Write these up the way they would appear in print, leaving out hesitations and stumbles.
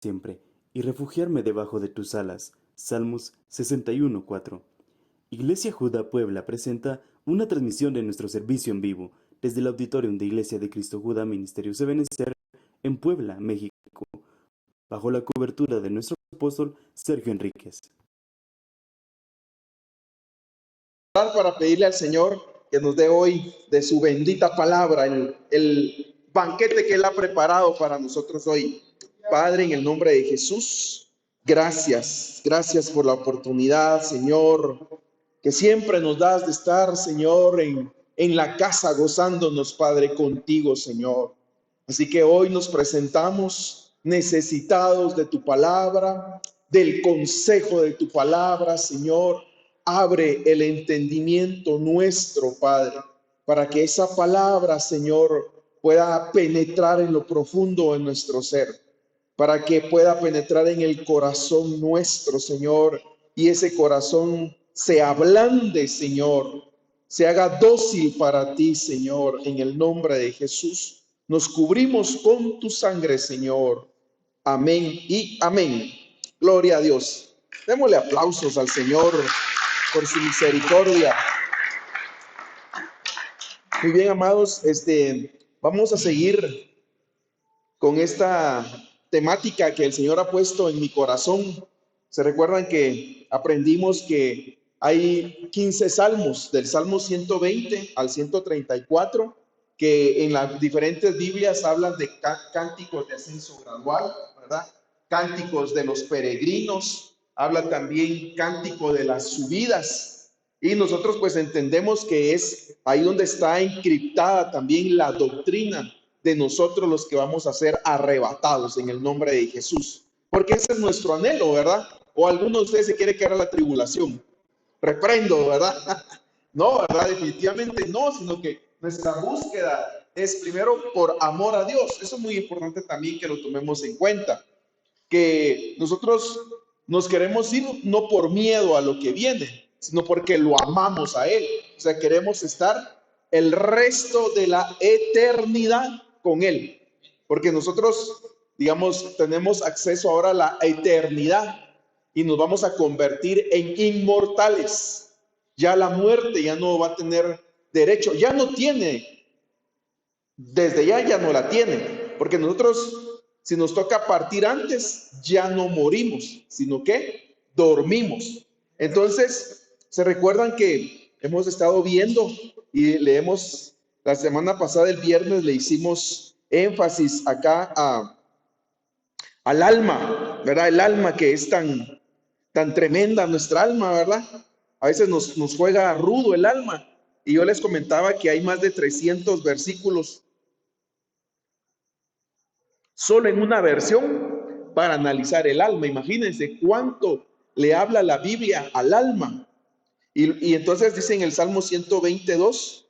siempre, y refugiarme debajo de tus alas. Salmos 61:4. Iglesia Judá Puebla presenta una transmisión de nuestro servicio en vivo desde el auditorium de Iglesia de Cristo Judá Ministerios de Benecer en Puebla, México, bajo la cobertura de nuestro apóstol Sergio Enríquez. Para pedirle al Señor que nos dé hoy de su bendita palabra, el banquete que Él ha preparado para nosotros hoy. Padre, en el nombre de Jesús, gracias por la oportunidad, Señor, que siempre nos das de estar, Señor, en la casa gozándonos, Padre, contigo, Señor. Así que hoy nos presentamos necesitados de tu palabra, del consejo de tu palabra, Señor. Abre el entendimiento nuestro, Padre, para que esa palabra, Señor, pueda penetrar en lo profundo de nuestro ser, para que pueda penetrar en el corazón nuestro, Señor, y ese corazón se ablande, Señor, se haga dócil para ti, Señor, en el nombre de Jesús. Nos cubrimos con tu sangre, Señor. Amén y amén. Gloria a Dios. Démosle aplausos al Señor por su misericordia. Muy bien, amados, vamos a seguir con esta temática que el Señor ha puesto en mi corazón. Se recuerdan que aprendimos que hay 15 salmos, del Salmo 120 al 134, que en las diferentes Biblias hablan de cánticos de ascenso gradual, ¿verdad? Cánticos de los peregrinos, habla también cántico de las subidas. Y nosotros pues entendemos que es ahí donde está encriptada también la doctrina de nosotros los que vamos a ser arrebatados en el nombre de Jesús. Porque ese es nuestro anhelo, ¿verdad? O alguno de ustedes se quiere quedar a la tribulación. Reprendo, ¿verdad? No, ¿verdad? Definitivamente no, sino que nuestra búsqueda es primero por amor a Dios. Eso es muy importante también que lo tomemos en cuenta. Que nosotros nos queremos ir no por miedo a lo que viene, sino porque lo amamos a Él. O sea, queremos estar el resto de la eternidad con Él. Porque nosotros, digamos, tenemos acceso ahora a la eternidad y nos vamos a convertir en inmortales. Ya la muerte ya no va a tener derecho, ya no tiene, desde ya no la tiene, porque nosotros, si nos toca partir antes, ya no morimos, sino que dormimos. Entonces, se recuerdan que hemos estado viendo y leemos, la semana pasada, el viernes, le hicimos énfasis acá al alma, ¿verdad? El alma que es tan tremenda, nuestra alma, ¿verdad? A veces nos juega rudo el alma. Y yo les comentaba que hay más de 300 versículos solo en una versión para analizar el alma. Imagínense cuánto le habla la Biblia al alma. Y entonces dice en el Salmo 122,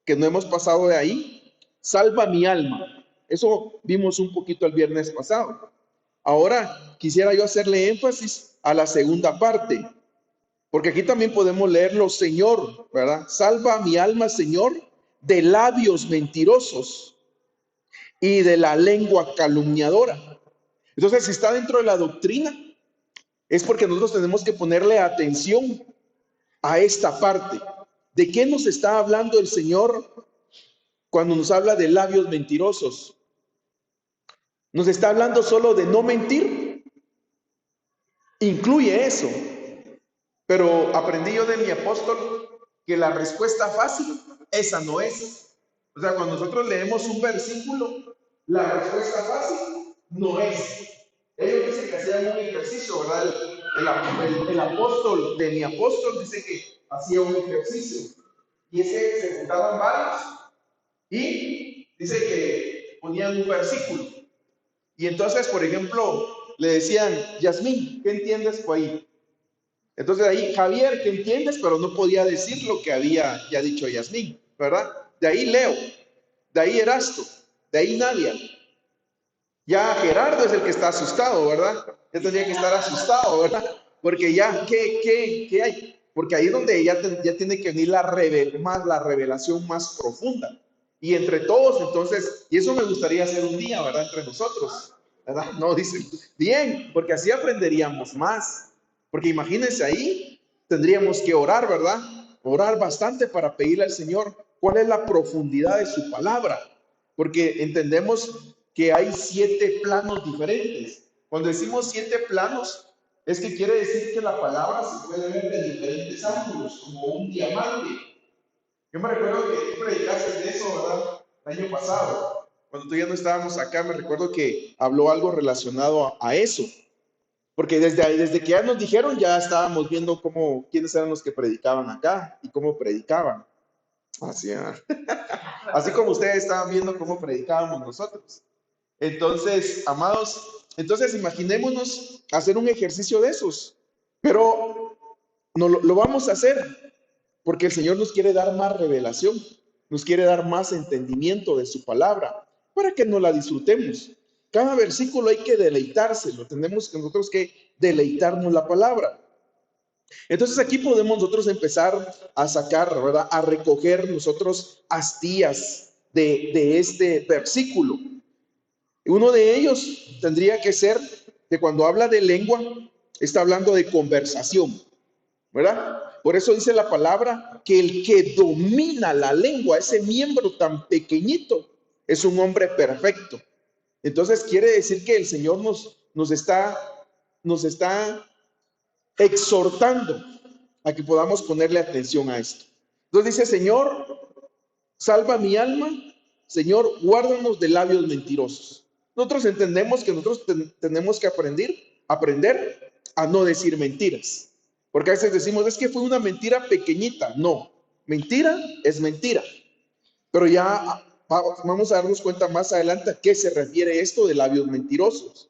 que no hemos pasado de ahí, salva mi alma. Eso vimos un poquito el viernes pasado. Ahora quisiera yo hacerle énfasis a la segunda parte, porque aquí también podemos leerlo, Señor, ¿verdad? Salva mi alma, Señor, de labios mentirosos y de la lengua calumniadora. Entonces, si está dentro de la doctrina, es porque nosotros tenemos que ponerle atención a esta parte. ¿De qué nos está hablando el Señor cuando nos habla de labios mentirosos? ¿Nos está hablando solo de no mentir? Incluye eso. Pero aprendí yo de mi apóstol que la respuesta fácil, esa no es. O sea, cuando nosotros leemos un versículo, la respuesta fácil no es. Ellos dicen que hacían un ejercicio, ¿verdad? El apóstol de mi apóstol dice que hacía un ejercicio. Y ese se juntaban varios y dice que ponían un versículo. Y entonces, por ejemplo, le decían, Yasmín, ¿qué entiendes por ahí? Entonces ahí, Javier, ¿qué entiendes? Pero no podía decir lo que había ya dicho Yasmín, ¿verdad? De ahí Leo, de ahí Erasto, de ahí Nadia. Ya Gerardo es el que está asustado, ¿verdad? Ya tendría que estar asustado, ¿verdad? Porque ya, ¿qué hay? Porque ahí es donde ya tiene que venir la revelación más profunda. Y entre todos, entonces, y eso me gustaría hacer un día, ¿verdad? Entre nosotros, ¿verdad? No, dice, bien, porque así aprenderíamos más. Porque imagínense ahí, tendríamos que orar, ¿verdad? Orar bastante para pedirle al Señor cuál es la profundidad de su palabra. Porque entendemos que hay 7 planos diferentes. Cuando decimos 7 planos, es que quiere decir que la palabra se puede ver de diferentes ángulos, como un diamante. Yo me recuerdo que tú predicaste de eso, ¿verdad? El año pasado. Cuando tú ya no estábamos acá, me recuerdo que habló algo relacionado a eso. Porque desde que ya nos dijeron, ya estábamos viendo quiénes eran los que predicaban acá y cómo predicaban. Así, así como ustedes estaban viendo cómo predicábamos nosotros. Entonces, amados, entonces imaginémonos hacer un ejercicio de esos. Pero no lo vamos a hacer porque el Señor nos quiere dar más revelación, nos quiere dar más entendimiento de su palabra, para que nos la disfrutemos. Cada versículo hay que deleitárselo, tenemos que nosotros que deleitarnos la palabra. Entonces aquí podemos nosotros empezar a sacar, ¿verdad? A recoger nosotros astillas de este versículo. Uno de ellos tendría que ser que cuando habla de lengua, está hablando de conversación, ¿verdad? Por eso dice la palabra que el que domina la lengua, ese miembro tan pequeñito, es un hombre perfecto. Entonces quiere decir que el Señor nos está exhortando a que podamos ponerle atención a esto. Entonces dice, Señor, salva mi alma, Señor, guárdanos de labios mentirosos. Nosotros entendemos que nosotros tenemos que aprender a no decir mentiras. Porque a veces decimos, es que fue una mentira pequeñita. No, mentira es mentira. Pero ya vamos a darnos cuenta más adelante a qué se refiere esto de labios mentirosos.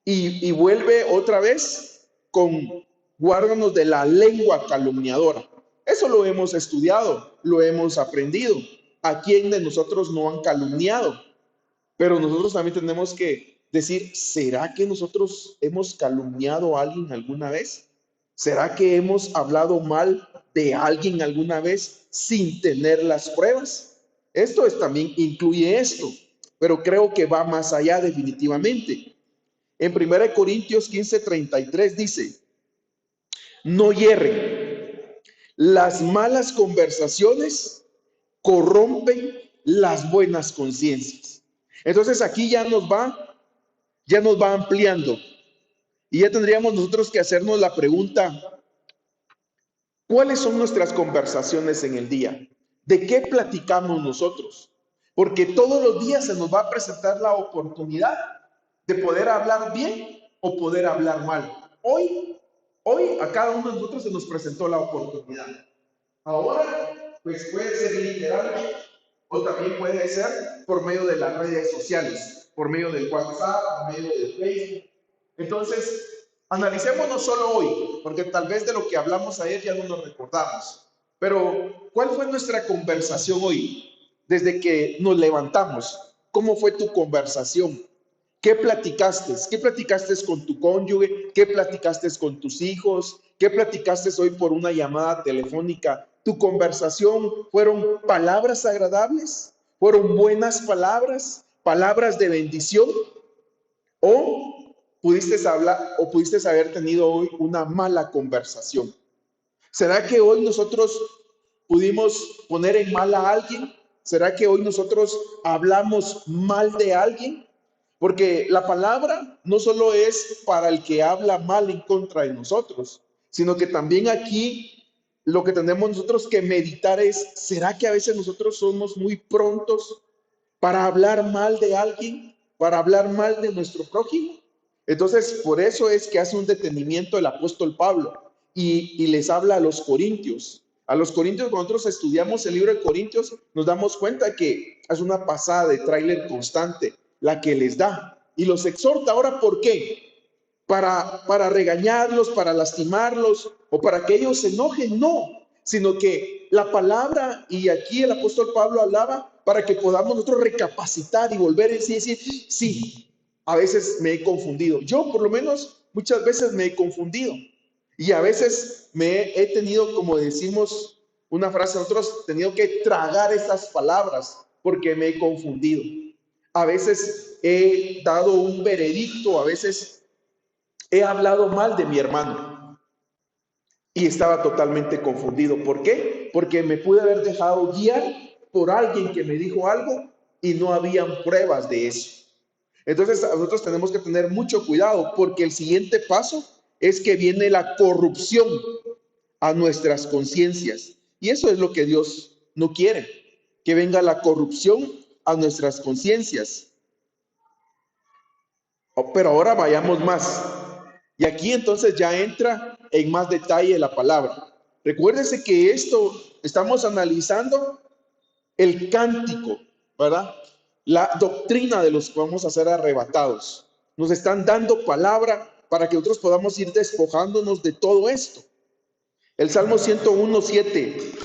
Y vuelve otra vez con guárdanos de la lengua calumniadora. Eso lo hemos estudiado, lo hemos aprendido. ¿A quién de nosotros no han calumniado? Pero nosotros también tenemos que decir, ¿será que nosotros hemos calumniado a alguien alguna vez? ¿Será que hemos hablado mal de alguien alguna vez sin tener las pruebas? Esto también incluye esto, pero creo que va más allá definitivamente. En 1 Corintios 15:33 dice, no hierren, las malas conversaciones corrompen las buenas conciencias. Entonces aquí ya nos va ampliando y ya tendríamos nosotros que hacernos la pregunta, ¿cuáles son nuestras conversaciones en el día? ¿De qué platicamos nosotros? Porque todos los días se nos va a presentar la oportunidad de poder hablar bien o poder hablar mal. Hoy a cada uno de nosotros se nos presentó la oportunidad. Ahora, pues puede ser literalmente o también puede ser por medio de las redes sociales, por medio del WhatsApp, por medio del Facebook. Entonces, analicemos no solo hoy, porque tal vez de lo que hablamos ayer ya no nos recordamos. Pero, ¿cuál fue nuestra conversación hoy? Desde que nos levantamos, ¿cómo fue tu conversación? ¿Qué platicaste? ¿Qué platicaste con tu cónyuge? ¿Qué platicaste con tus hijos? ¿Qué platicaste hoy por una llamada telefónica? ¿Tu conversación fueron palabras agradables? ¿Fueron buenas palabras? ¿Palabras de bendición? ¿O pudiste hablar o pudiste haber tenido hoy una mala conversación? ¿Será que hoy nosotros pudimos poner en mal a alguien? ¿Será que hoy nosotros hablamos mal de alguien? Porque la palabra no solo es para el que habla mal en contra de nosotros, sino que también aquí lo que tenemos nosotros que meditar es, ¿será que a veces nosotros somos muy prontos para hablar mal de alguien, para hablar mal de nuestro prójimo? Entonces, por eso es que hace un detenimiento el apóstol Pablo y les habla a los corintios. A los corintios, cuando nosotros estudiamos el libro de Corintios, nos damos cuenta que es una pasada de tráiler constante la que les da. Y los exhorta. Ahora, ¿por qué? Para regañarlos, para lastimarlos o para que ellos se enojen, no, sino que la palabra, y aquí el apóstol Pablo hablaba, para que podamos nosotros recapacitar y volver en sí y decir, sí, a veces me he confundido. Yo, por lo menos, muchas veces me he confundido. Y a veces he tenido, como decimos una frase, nosotros tenido que tragar estas palabras porque me he confundido. a veces he dado un veredicto, a veces he hablado mal de mi hermano y estaba totalmente confundido. ¿Por qué? Porque me pude haber dejado guiar por alguien que me dijo algo y no habían pruebas de eso. Entonces nosotros tenemos que tener mucho cuidado porque el siguiente paso es que viene la corrupción a nuestras conciencias. Y eso es lo que Dios no quiere, que venga la corrupción a nuestras conciencias. Pero ahora vayamos más. Y aquí entonces ya entra en más detalle la palabra. Recuérdense que esto estamos analizando el cántico, ¿verdad? La doctrina de los que vamos a ser arrebatados. Nos están dando palabra para que nosotros podamos ir despojándonos de todo esto. El Salmo 101:7.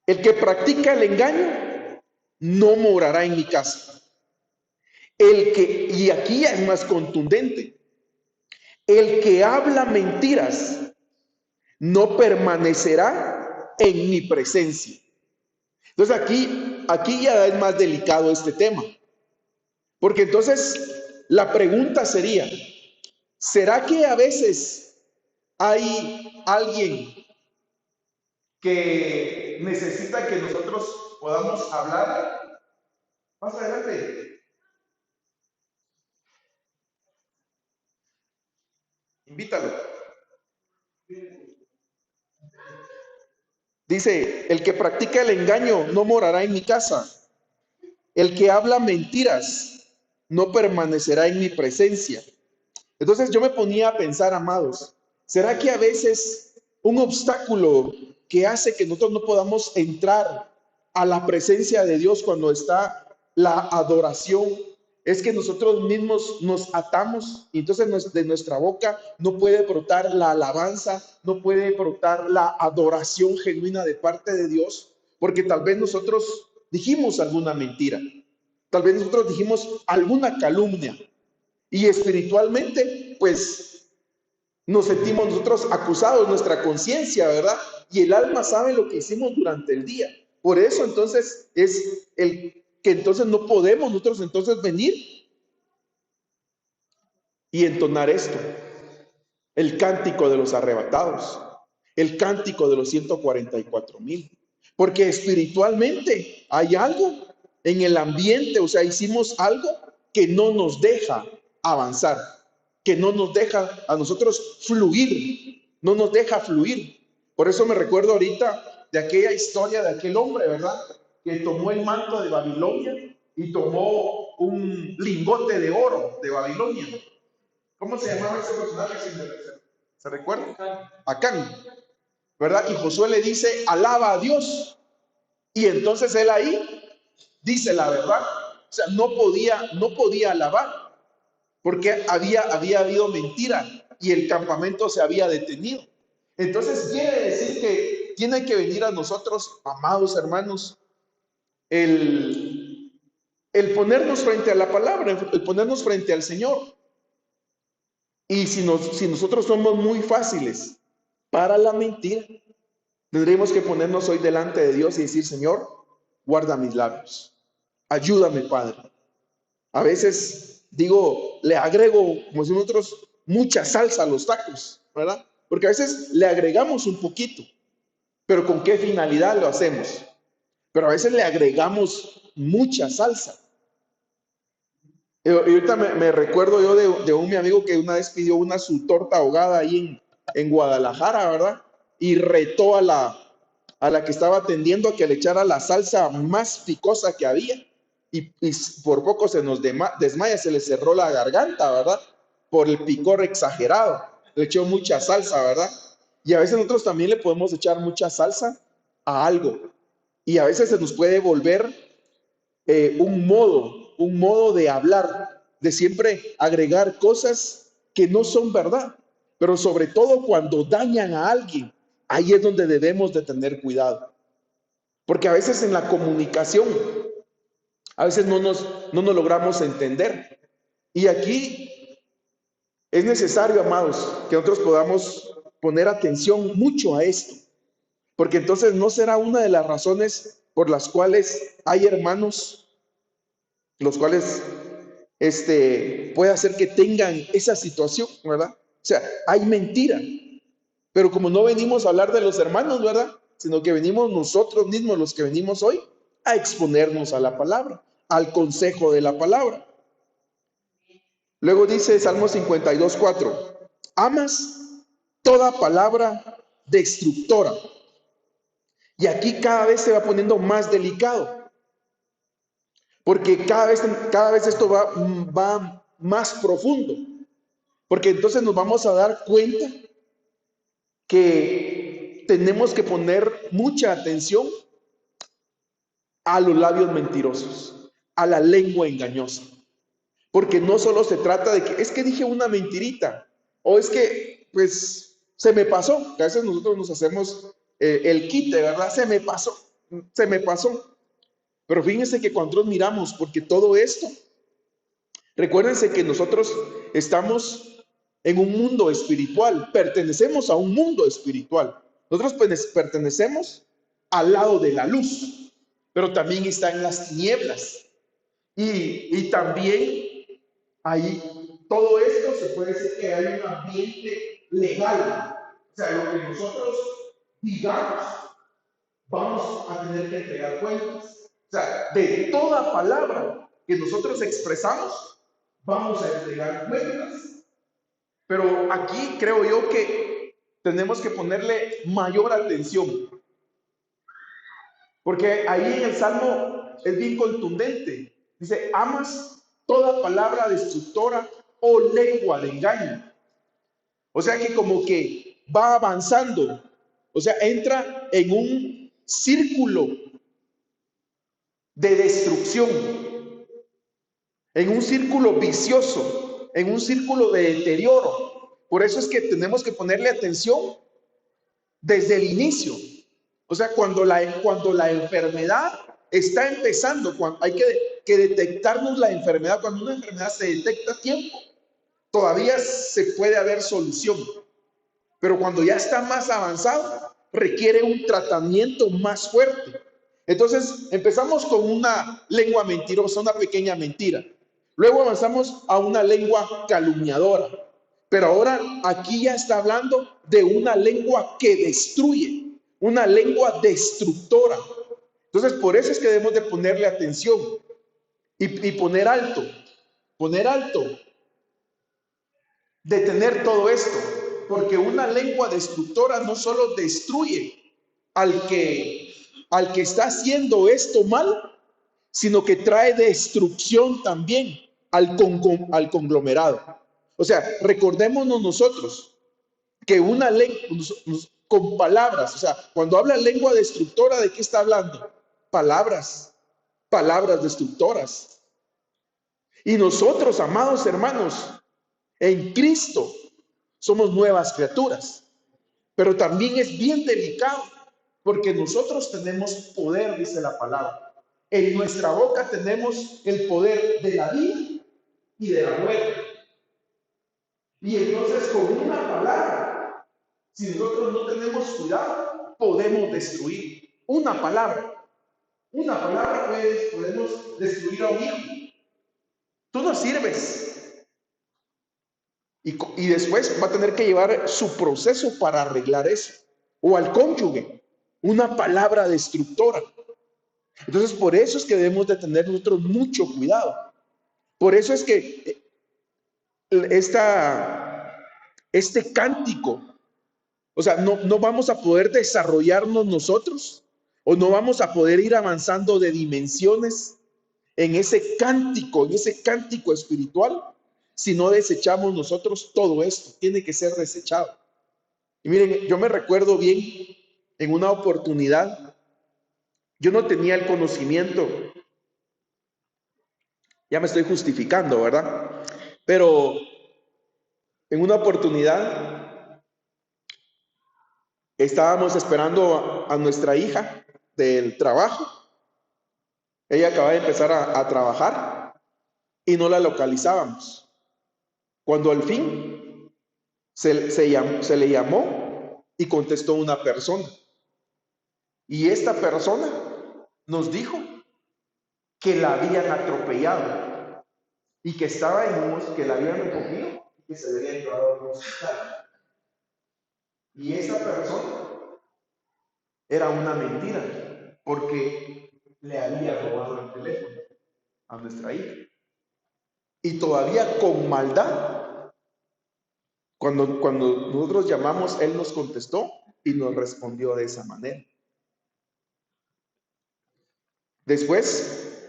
El que practica el engaño no morará en mi casa. Y aquí ya es más contundente, el que habla mentiras no permanecerá en mi presencia. Entonces aquí ya es más delicado este tema, porque entonces la pregunta sería, ¿será que a veces hay alguien que necesita que nosotros podamos hablar? Más adelante, invítalo. Dice, el que practica el engaño no morará en mi casa. El que habla mentiras no permanecerá en mi presencia. Entonces yo me ponía a pensar, amados, ¿será que a veces un obstáculo que hace que nosotros no podamos entrar a la presencia de Dios cuando está la adoración es que nosotros mismos nos atamos y entonces de nuestra boca no puede brotar la alabanza, no puede brotar la adoración genuina de parte de Dios, porque tal vez nosotros dijimos alguna mentira, tal vez nosotros dijimos alguna calumnia y espiritualmente pues nos sentimos nosotros acusados, nuestra conciencia, ¿verdad? Y el alma sabe lo que hicimos durante el día. Por eso entonces es el que entonces no podemos nosotros entonces venir y entonar esto, el cántico de los arrebatados, el cántico de los 144,000, porque espiritualmente hay algo en el ambiente, o sea, hicimos algo que no nos deja avanzar, que no nos deja a nosotros fluir, no nos deja fluir. Por eso me recuerdo ahorita de aquella historia de aquel hombre, ¿verdad? Que tomó el manto de Babilonia y tomó un lingote de oro de Babilonia. ¿Cómo se llamaba ese personaje? ¿Se recuerda? Acán, ¿verdad? Y Josué le dice, alaba a Dios. Y entonces él ahí dice la verdad. O sea, no podía alabar porque había habido mentira y el campamento se había detenido. Entonces quiere decir que tiene que venir a nosotros, amados hermanos, el ponernos frente a la palabra, el ponernos frente al Señor. Y si nosotros somos muy fáciles para la mentira, tendríamos que ponernos hoy delante de Dios y decir, Señor, guarda mis labios. Ayúdame, Padre. A veces digo, le agrego, como si nosotros, mucha salsa a los tacos, ¿verdad? Porque a veces le agregamos un poquito, pero ¿con qué finalidad lo hacemos? Pero a veces le agregamos mucha salsa. Y ahorita me recuerdo yo de un mi amigo que una vez pidió su torta ahogada ahí en Guadalajara, ¿verdad? Y retó a la que estaba atendiendo a que le echara la salsa más picosa que había. Y por poco se nos desmaya, se le cerró la garganta, ¿verdad? Por el picor exagerado. Le echó mucha salsa, ¿verdad? Y a veces nosotros también le podemos echar mucha salsa a algo. Y a veces se nos puede volver un modo de hablar, de siempre agregar cosas que no son verdad, pero sobre todo cuando dañan a alguien, ahí es donde debemos de tener cuidado, porque a veces en la comunicación, a veces no nos logramos entender, y aquí es necesario, amados, que nosotros podamos poner atención mucho a esto, porque entonces no será una de las razones por las cuales hay hermanos los cuales puede hacer que tengan esa situación, ¿verdad? O sea, hay mentira, pero como no venimos a hablar de los hermanos, ¿verdad? Sino que venimos nosotros mismos, los que venimos hoy, a exponernos a la palabra, al consejo de la palabra. Luego dice Salmo 52:4, amas toda palabra destructora. Y aquí cada vez se va poniendo más delicado, porque cada vez esto va más profundo, porque entonces nos vamos a dar cuenta que tenemos que poner mucha atención a los labios mentirosos, a la lengua engañosa, porque no solo se trata de que es que dije una mentirita, o es que pues se me pasó, que a veces nosotros nos hacemos el quite, ¿verdad? Se me pasó. Pero fíjense que cuando nosotros miramos, porque todo esto, recuérdense que nosotros estamos en un mundo espiritual, pertenecemos a un mundo espiritual. Nosotros pertenecemos al lado de la luz, pero también está en las tinieblas. Y también ahí, todo esto se puede decir que hay un ambiente legal. O sea, lo que nosotros digamos, vamos a tener que entregar cuentas. O sea, de toda palabra que nosotros expresamos, vamos a entregar cuentas. Pero aquí creo yo que tenemos que ponerle mayor atención, porque ahí en el Salmo es bien contundente. Dice, amas toda palabra destructora o lengua de engaño. O sea que como que va avanzando, o sea, entra en un círculo de destrucción, en un círculo vicioso, en un círculo de deterioro. Por eso es que tenemos que ponerle atención desde el inicio. O sea, cuando la enfermedad está empezando, cuando hay que detectarnos la enfermedad, cuando una enfermedad se detecta a tiempo, todavía se puede haber solución. Pero cuando ya está más avanzado, requiere un tratamiento más fuerte. Entonces, empezamos con una lengua mentirosa, una pequeña mentira. Luego avanzamos a una lengua calumniadora. Pero ahora aquí ya está hablando de una lengua que destruye, una lengua destructora. Entonces, por eso es que debemos de ponerle atención y poner alto, detener todo esto, porque una lengua destructora no solo destruye al que está haciendo esto mal, sino que trae destrucción también al conglomerado. O sea, recordémonos nosotros que una lengua con palabras, o sea, cuando habla lengua destructora, ¿de qué está hablando? Palabras destructoras. Y nosotros, amados hermanos, en Cristo somos nuevas criaturas, pero también es bien delicado porque nosotros tenemos poder, dice la palabra. En nuestra boca tenemos el poder de la vida y de la muerte. Y entonces con una palabra, si nosotros no tenemos cuidado, podemos destruir. Una palabra podemos destruir a un hijo. Tú no sirves. Y después va a tener que llevar su proceso para arreglar eso. O al cónyuge, una palabra destructora. Entonces, por eso es que debemos de tener nosotros mucho cuidado. Por eso es que este cántico, o sea, no vamos a poder desarrollarnos nosotros, o no vamos a poder ir avanzando de dimensiones en ese cántico espiritual, si no desechamos nosotros todo esto. Tiene que ser desechado. Y miren, yo me recuerdo bien, en una oportunidad, yo no tenía el conocimiento, ya me estoy justificando, ¿verdad? Pero en una oportunidad estábamos esperando a nuestra hija del trabajo. Ella acababa de empezar a trabajar y no la localizábamos. Cuando al fin se le llamó y contestó una persona. Y esta persona nos dijo que la habían atropellado y que estaba que la habían recogido y que se le había llevado al hospital. Y esa persona era una mentira, porque le había robado el teléfono a nuestra hija. Y todavía con maldad, cuando nosotros llamamos, él nos contestó y nos respondió de esa manera. Después,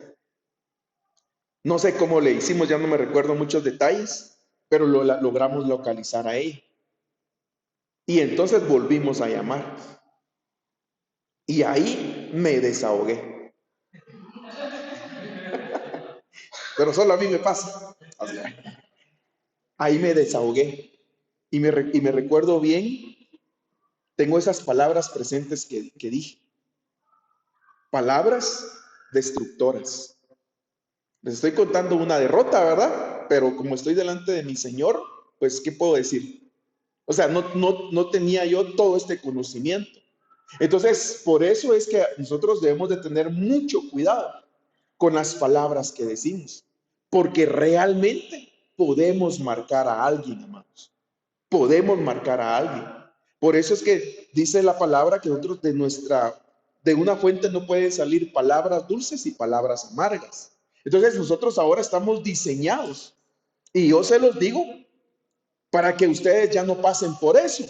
no sé cómo le hicimos, ya no me recuerdo muchos detalles, pero logramos localizar a ella. Y entonces volvimos a llamar. Y ahí me desahogué. Pero solo a mí me pasa. O sea, ahí me desahogué. Y me recuerdo bien, tengo esas palabras presentes que dije. Palabras destructoras. Les estoy contando una derrota, ¿verdad? Pero como estoy delante de mi Señor, pues, ¿qué puedo decir? O sea, no tenía yo todo este conocimiento. Entonces, por eso es que nosotros debemos de tener mucho cuidado con las palabras que decimos, porque realmente podemos marcar a alguien, hermanos. Podemos marcar a alguien. Por eso es que dice la palabra que nosotros de una fuente no pueden salir palabras dulces y palabras amargas. Entonces nosotros ahora estamos diseñados, y yo se los digo para que ustedes ya no pasen por eso,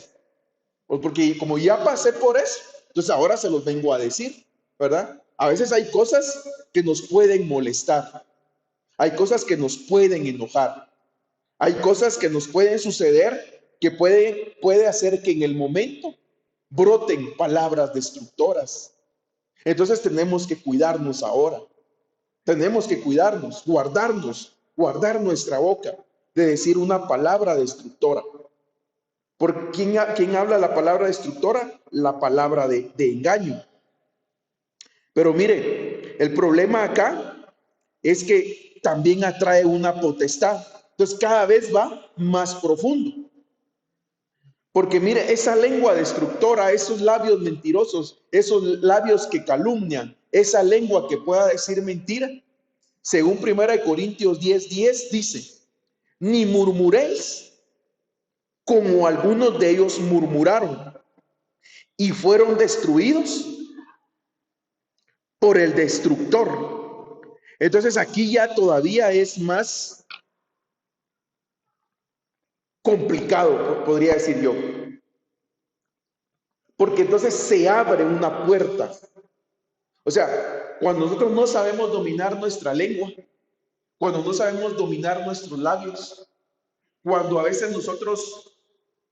porque como ya pasé por eso, entonces ahora se los vengo a decir, ¿verdad? A veces hay cosas que nos pueden molestar, hay cosas que nos pueden enojar, hay cosas que nos pueden suceder que puede hacer que en el momento broten palabras destructoras. Entonces tenemos que cuidarnos ahora. Tenemos que cuidarnos, guardar nuestra boca de decir una palabra destructora. ¿Por quién habla la palabra destructora? La palabra de engaño. Pero mire, el problema acá es que también atrae una potestad. Entonces cada vez va más profundo. Porque mire, esa lengua destructora, esos labios mentirosos, esos labios que calumnian, esa lengua que pueda decir mentira, según 1 Corintios 10:10 dice, ni murmuréis como algunos de ellos murmuraron y fueron destruidos por el destructor. Entonces aquí ya todavía es más complicado, podría decir yo. Porque entonces se abre una puerta. O sea, cuando nosotros no sabemos dominar nuestra lengua, cuando no sabemos dominar nuestros labios, cuando a veces nosotros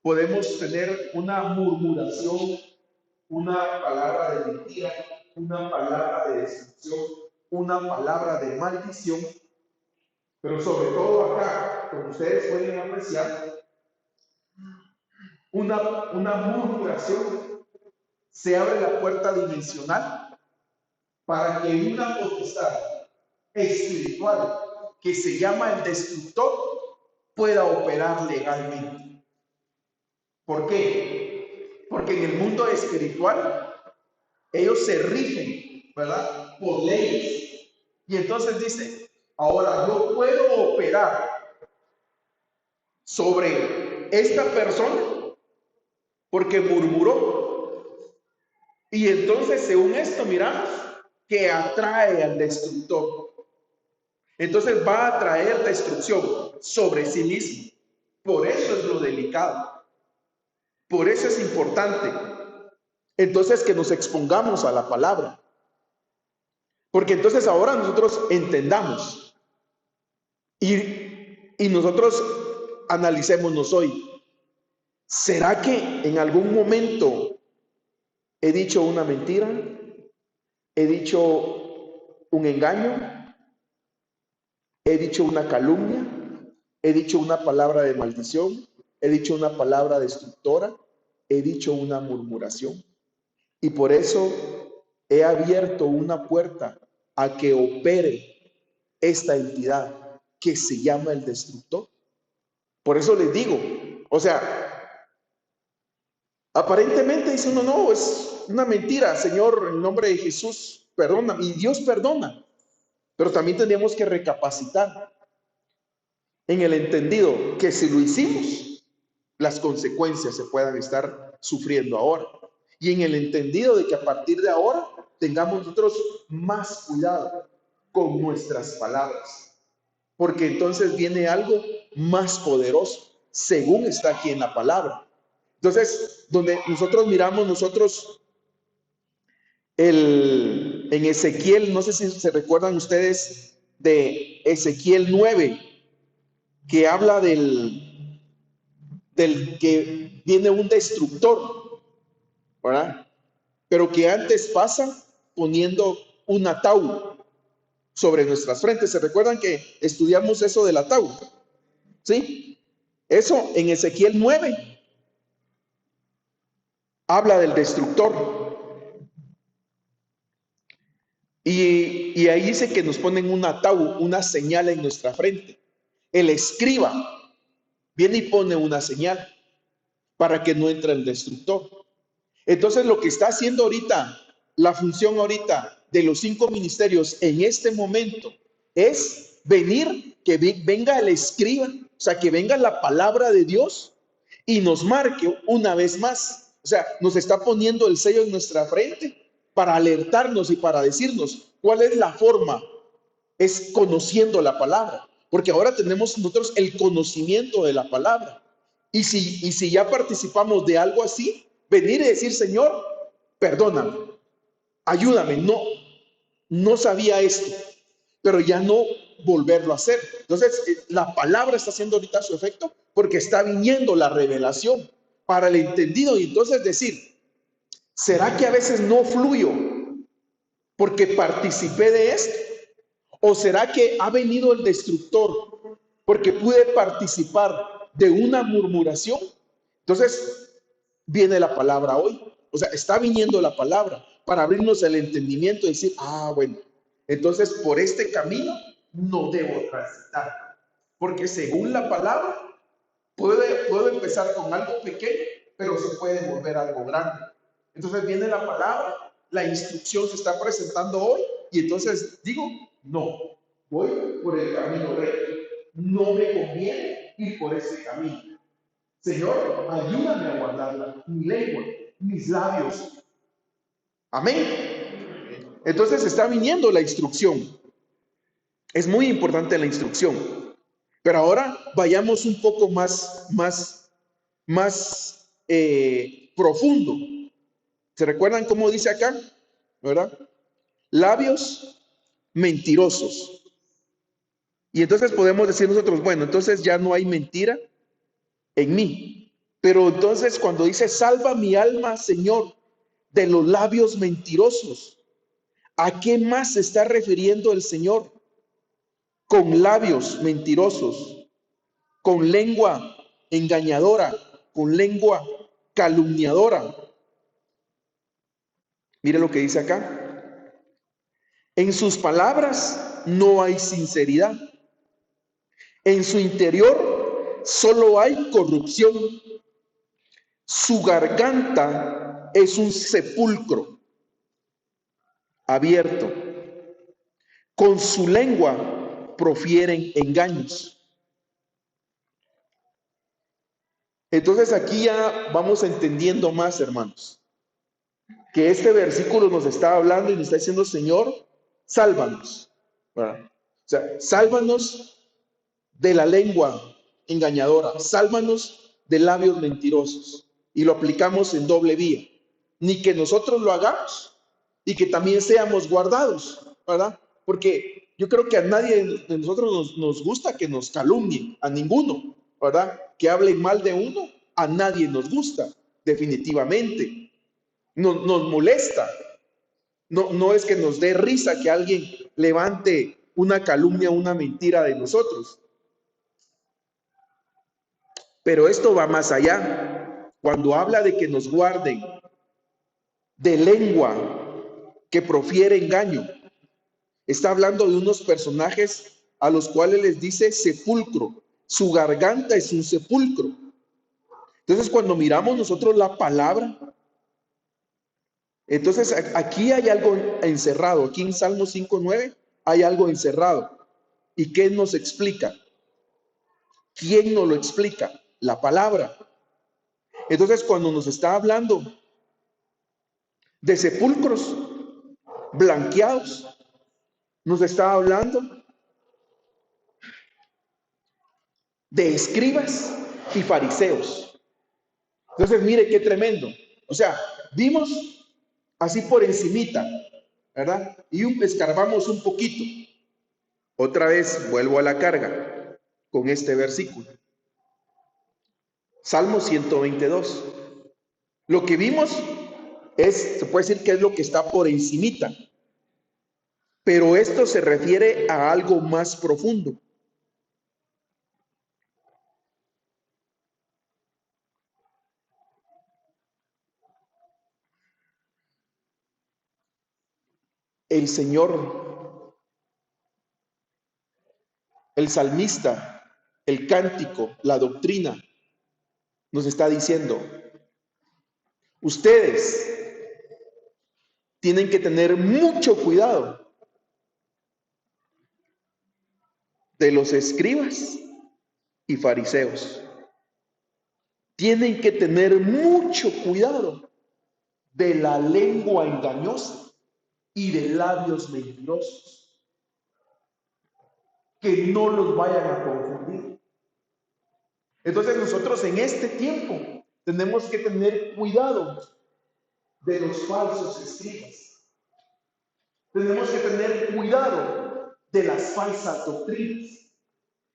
podemos tener una murmuración, una palabra de mentira, una palabra de destrucción, una palabra de maldición, pero sobre todo acá, como ustedes pueden apreciar, una murmuración, se abre la puerta dimensional para que una potestad espiritual que se llama el destructor pueda operar legalmente. ¿Por qué? Porque en el mundo espiritual ellos se rigen, ¿verdad? Por leyes. Y entonces dice, ahora yo puedo operar sobre esta persona porque murmuró. Y entonces, según esto, miramos que atrae al destructor. Entonces va a traer destrucción sobre sí mismo. Por eso es lo delicado. Por eso es importante. Entonces que nos expongamos a la palabra. Porque entonces ahora nosotros entendamos. Y nosotros analicémonos hoy. ¿Será que en algún momento he dicho una mentira? ¿He dicho un engaño? ¿He dicho una calumnia? ¿He dicho una palabra de maldición? ¿He dicho una palabra destructora? ¿He dicho una murmuración? Y por eso he abierto una puerta a que opere esta entidad que se llama el destructor. Por eso les digo, o sea, aparentemente dice uno, no, es una mentira, Señor, en nombre de Jesús, perdona, y Dios perdona. Pero también tenemos que recapacitar en el entendido que si lo hicimos, las consecuencias se puedan estar sufriendo ahora. Y en el entendido de que a partir de ahora tengamos nosotros más cuidado con nuestras palabras, porque entonces viene algo más poderoso, según está aquí en la palabra. Entonces, donde nosotros miramos en Ezequiel, no sé si se recuerdan ustedes de Ezequiel 9, que habla del que viene un destructor, ¿verdad? Pero que antes pasa poniendo un ataúd sobre nuestras frentes. ¿Se recuerdan que estudiamos eso del ataúd? ¿Sí? Eso en Ezequiel 9 habla del destructor. Y ahí dice que nos ponen un ataúd, una señal en nuestra frente. El escriba viene y pone una señal para que no entre el destructor. Entonces lo que está haciendo ahorita, la función ahorita de los 5 ministerios en este momento es venir, que venga el escriba, o sea, que venga la palabra de Dios y nos marque una vez más. O sea, nos está poniendo el sello en nuestra frente para alertarnos y para decirnos cuál es la forma. Es conociendo la palabra, porque ahora tenemos nosotros el conocimiento de la palabra. Y si ya participamos de algo así, venir y decir, Señor, perdóname, ayúdame, no sabía esto, pero ya no volverlo a hacer. Entonces, la palabra está haciendo ahorita su efecto porque está viniendo la revelación para el entendido. Y entonces decir, ¿será que a veces no fluyo porque participé de esto? ¿O será que ha venido el destructor porque pude participar de una murmuración? Entonces, viene la palabra hoy. O sea, está viniendo la palabra para abrirnos el entendimiento y decir, bueno, entonces por este camino no debo transitar. Porque según la palabra, puedo empezar con algo pequeño, pero se puede volver algo grande. Entonces viene la palabra, la instrucción se está presentando hoy y entonces digo, no, voy por el camino recto. No me conviene ir por ese camino. Señor, ayúdame a guardar mi lengua, mis labios. Amén. Entonces está viniendo la instrucción. Es muy importante la instrucción. Pero ahora vayamos un poco más profundo. ¿Se recuerdan cómo dice acá? ¿Verdad? Labios mentirosos. Y entonces podemos decir nosotros, bueno, entonces ya no hay mentira en mí. Pero entonces cuando dice, salva mi alma, Señor, de los labios mentirosos, ¿a qué más se está refiriendo el Señor? Con labios mentirosos, con lengua engañadora, con lengua calumniadora. Mire lo que dice acá. En sus palabras no hay sinceridad. En su interior solo hay corrupción. Su garganta es un sepulcro abierto. Con su lengua profieren engaños. Entonces aquí ya vamos entendiendo más, hermanos, que este versículo nos está hablando y nos está diciendo, Señor, sálvanos. ¿Verdad? O sea, sálvanos de la lengua engañadora, sálvanos de labios mentirosos. Y lo aplicamos en doble vía. Ni que nosotros lo hagamos y que también seamos guardados, ¿verdad? Porque yo creo que a nadie de nosotros nos gusta que nos calumnien, a ninguno, ¿verdad? Que hablen mal de uno, a nadie nos gusta, definitivamente. Nos molesta. No es que nos dé risa que alguien levante una calumnia, una mentira de nosotros. Pero esto va más allá. Cuando habla de que nos guarden de lengua que profiere engaño, está hablando de unos personajes a los cuales les dice sepulcro. Su garganta es un sepulcro. Entonces, cuando miramos nosotros la palabra, entonces aquí hay algo encerrado. Aquí en Salmo 5:9 hay algo encerrado. ¿Y qué nos explica? ¿Quién nos lo explica? La palabra. Entonces, cuando nos está hablando de sepulcros blanqueados, nos está hablando de escribas y fariseos. Entonces, mire qué tremendo. O sea, vimos así por encimita, ¿verdad? Y escarbamos un poquito. Otra vez vuelvo a la carga con este versículo. Salmo 122. Lo que vimos se puede decir que es lo que está por encimita, pero esto se refiere a algo más profundo. El Señor, el salmista, el cántico, la doctrina, nos está diciendo, ustedes tienen que tener mucho cuidado de los escribas y fariseos. Tienen que tener mucho cuidado de la lengua engañosa y de labios mentirosos, que no los vayan a confundir. Entonces nosotros en este tiempo tenemos que tener cuidado de los falsos escribas. Tenemos que tener cuidado de las falsas doctrinas.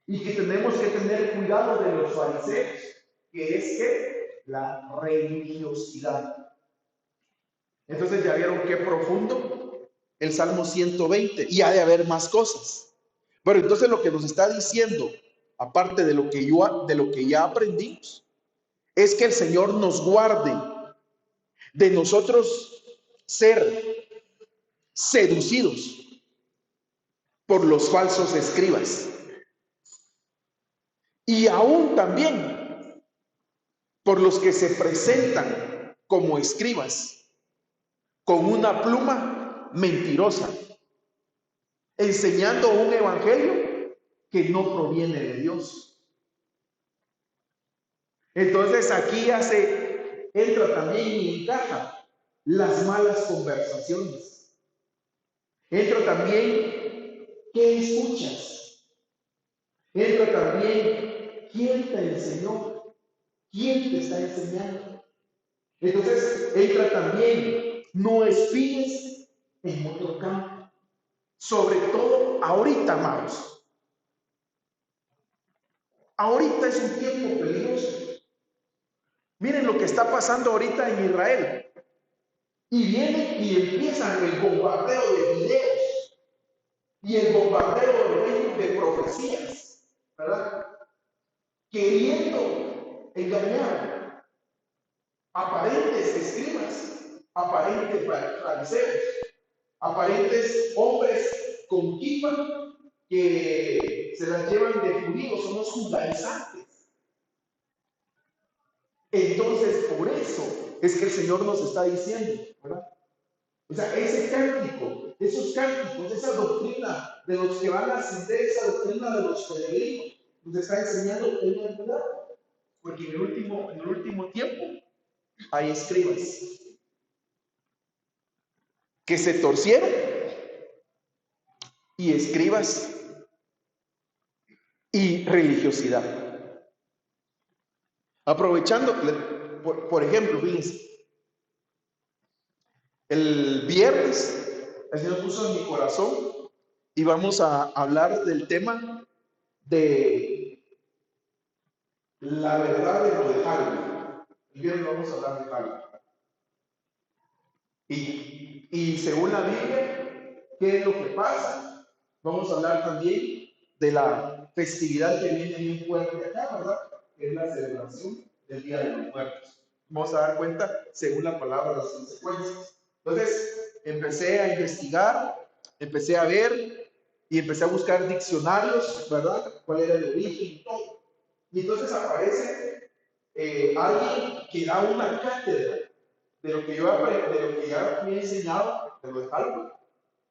Y que tenemos que tener cuidado de los fariseos, que es que la religiosidad. Entonces ya vieron qué profundo el Salmo 120, y ha de haber más cosas. Pero entonces lo que nos está diciendo, aparte de lo que ya aprendimos, es que el Señor nos guarde de nosotros ser seducidos por los falsos escribas, y aún también por los que se presentan como escribas con una pluma mentirosa, enseñando un evangelio que no proviene de Dios. Entonces aquí entra también y encaja las malas conversaciones. Entra también qué escuchas. Entra también quién te enseñó, quién te está enseñando. Entonces entra también no espíes en otro campo. Sobre todo ahorita, amados. Ahorita es un tiempo peligroso. Miren lo que está pasando ahorita en Israel. Y vienen y empiezan el bombardeo de videos y el bombardeo de profecías, ¿verdad? Queriendo engañar aparentes escribas, aparentes fariseos, aparentes hombres con kippah que se las llevan de judíos, son los judaizantes. Entonces, por eso es que el Señor nos está diciendo, ¿verdad? O sea, ese cántico, esos cánticos, esa doctrina de los que van a ascender, esa doctrina de los peregrinos, nos está enseñando tengan cuidado, porque en el último tiempo hay escribas que se torcieron y escribas y religiosidad. Aprovechando, por ejemplo, fíjense, el viernes el Señor puso en mi corazón y vamos a hablar del tema de la verdad de lo de Halloween. El viernes vamos a hablar de Halloween. Y según la Biblia, ¿qué es lo que pasa? Vamos a hablar también de la festividad que viene bien fuerte acá, ¿verdad? Que es la celebración del Día de los Muertos. Vamos a dar cuenta, según la palabra, las consecuencias. Entonces, empecé a investigar, empecé a ver y empecé a buscar diccionarios, ¿verdad? ¿Cuál era el origen y todo? Y entonces aparece alguien que da una cátedra de lo que yo aprendí, de lo que ya me he enseñado, de lo de Halloween.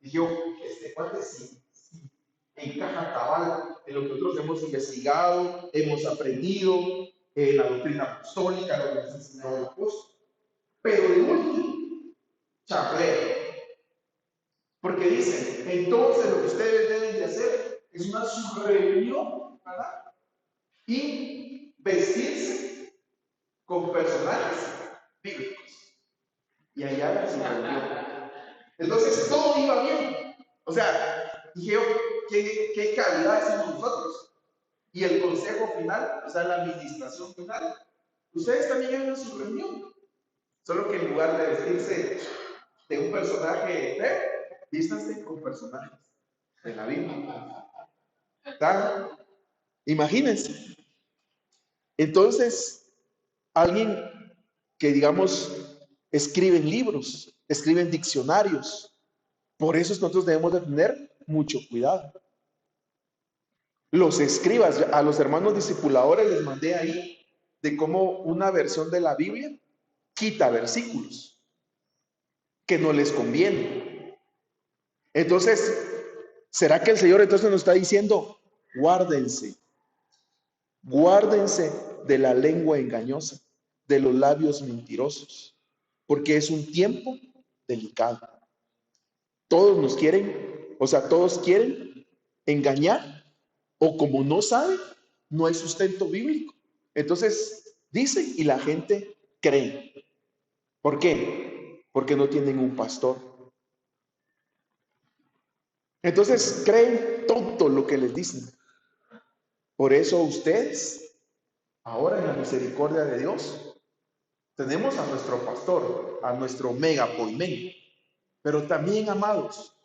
Y yo, este cuate sí encaja cabal en lo que nosotros hemos investigado, hemos aprendido, en la doctrina apostólica, lo que nos ha enseñado el apóstol. Pero de último, chapleo. Porque dicen, entonces lo que ustedes deben de hacer es una subreunión, ¿verdad? Y vestirse con personajes bíblicos. Y allá la subreunión. Entonces todo iba bien. O sea, dije yo, ¿qué calidad hacemos nosotros? Y el consejo final, o sea, la administración final, ustedes también hagan su reunión. Solo que en lugar de vestirse de un personaje feo, vístanse con personajes de la Biblia. ¿Está? Imagínense. Entonces, alguien que, digamos, escribe libros, escribe diccionarios, por eso nosotros debemos de tener mucho cuidado. Los escribas, a los hermanos discipuladores les mandé ahí de cómo una versión de la Biblia quita versículos que no les conviene. Entonces, ¿será que el Señor entonces nos está diciendo, guárdense de la lengua engañosa, de los labios mentirosos, porque es un tiempo delicado? Todos nos quieren, o sea, todos quieren engañar, o como no saben, no hay sustento bíblico. Entonces dicen y la gente cree. ¿Por qué? Porque no tienen un pastor. Entonces creen todo lo que les dicen. Por eso ustedes, ahora en la misericordia de Dios, tenemos a nuestro pastor, a nuestro megapoimen. Pero también, amados,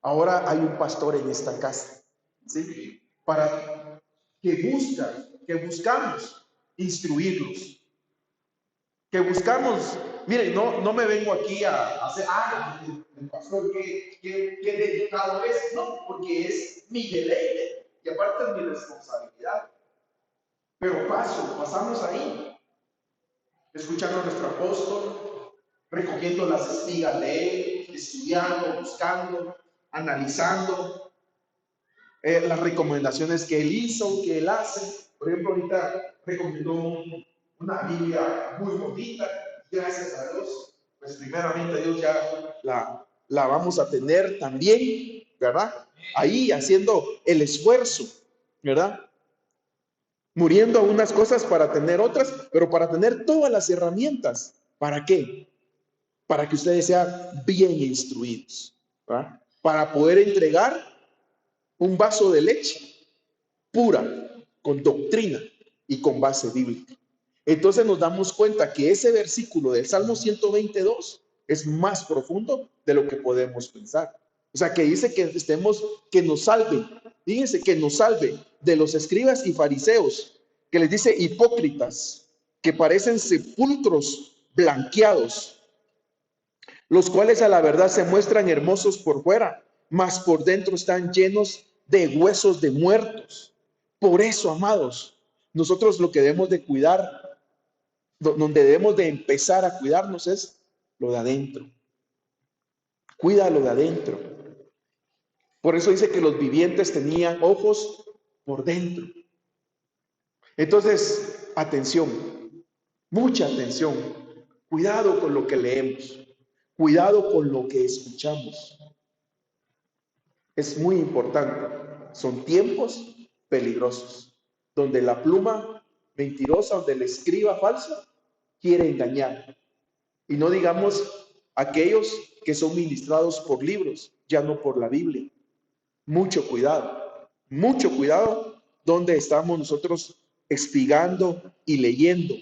ahora hay un pastor en esta casa, ¿sí? Para que buscamos instruirlos, que buscamos, miren, no me vengo aquí a hacer, el pastor, qué dedicado es, no, porque es mi deleite y aparte es mi responsabilidad. Pero pasamos ahí, escuchando a nuestro apóstol, recogiendo las espigas de él, estudiando, buscando, analizando las recomendaciones que él hizo, que él hace. Por ejemplo, ahorita recomendó una Biblia muy bonita, gracias a Dios, pues primeramente Dios ya la vamos a tener también, ¿verdad? Ahí haciendo el esfuerzo, ¿verdad? Muriendo a unas cosas para tener otras, pero para tener todas las herramientas. ¿Para qué? Para que ustedes sean bien instruidos, ¿verdad? Para poder entregar un vaso de leche pura, con doctrina y con base bíblica. Entonces nos damos cuenta que ese versículo del Salmo 122 es más profundo de lo que podemos pensar. O sea, que dice que nos salve, fíjense, que nos salve de los escribas y fariseos, que les dice hipócritas, que parecen sepulcros blanqueados, los cuales a la verdad se muestran hermosos por fuera, mas por dentro están llenos de huesos de muertos. Por eso, amados, nosotros lo que debemos de cuidar, donde debemos de empezar a cuidarnos es lo de adentro. Cuida lo de adentro. Por eso dice que los vivientes tenían ojos por dentro. Entonces, atención, mucha atención. Cuidado con lo que leemos. Cuidado con lo que escuchamos. Es muy importante. Son tiempos peligrosos, donde la pluma mentirosa, donde el escriba falso quiere engañar. Y no digamos aquellos que son ministrados por libros, ya no por la Biblia. Mucho cuidado donde estamos nosotros espigando y leyendo.